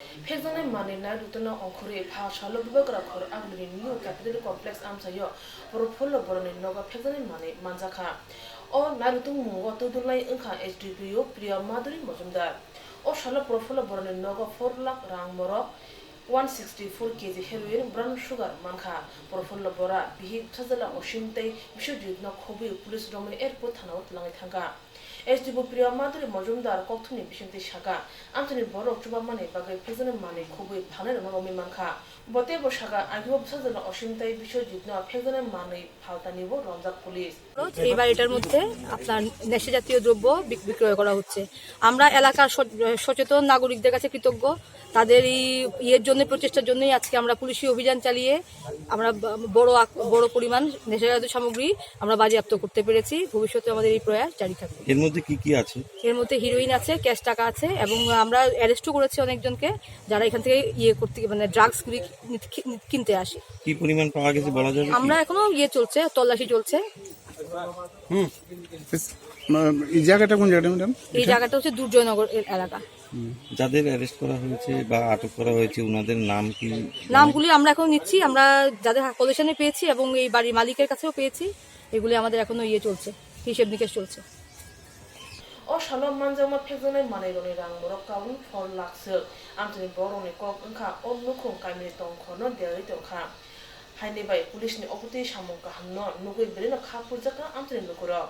Pekzane mani na rutuna onkore pha shalo bubakra khor agli new capital complex amsayo porofolo boroni noga pekzane mani manjaka o na rutung mungo tudulai inkha HDPO priya maduri mojumdar o shalo porofolo boroni noga 4 lakh rang morok 164 kg heroin brown sugar manka porofolo bora bihi thazala oshimtei bishojit na khobi police domini airport thanao langai thanga SDPO priya maduri mojumdar kokthuni bishonti shaka amtoni borok chuba mane bagai pekzane mani khobi bhanai nomi manka bote bo shaka agibo thazala oshimtei bishojit na pekzane mani phaltanibo ronjak police এই বাড়িটার মধ্যে আপনার নেশা জাতীয় দ্রব্য বিক্রয় করা হচ্ছে। আমরা এলাকার সচেতন নাগরিকদের কাছে কৃতজ্ঞ। তাদের এই ইয়ের জন্য প্রচেষ্টার জন্যই আজকে আমরা পুলিশি অভিযান চালিয়ে আমরা বড় পরিমাণ নেশাজাতীয় সামগ্রী আমরা বাজেয়াপ্ত করতে পেরেছি। ভবিষ্যতে আমাদের এই প্রয়াস জারি থাকবে। এর মধ্যে কি আছে? এর মধ্যে হিরোইন আছে, ক্যাশ টাকা আছে এবং আমরা অ্যারেস্টও করেছি অনেকজনকে যারা এখান থেকে করতে মানে ড্রাগস কিনতে আসে। কি পরিমাণ পাওয়া গেছে বলা যাবে? আমরা এখনো চলছে, তল্লাশি চলছে। এই জায়গাটা কোন জায়গাটা ম্যাডাম? এই জায়গাটা হচ্ছে দুর্জয়নগর এলাকা। যাদের অ্যারেস্ট করা হয়েছে বা আটক করা হয়েছে ওনাদের নাম কি? নামগুলি আমরা এখন নিচ্ছি, আমরা যাদের পজিশনে পেয়েছি এবং এই বাড়ির মালিকের কাছেও পেয়েছি। এগুলি আমাদের এখনো চলছে, হিসেব নিকেশ চলছে। o shalom manjama pekzane mani roni rang morok kaun 4 lakh se amtoni boroni kok inkha onnukhung kaimni tongkhono deri tongkha haini bai police ni oputi samung kahamno nugui berino khapurjaka amtoni nukuro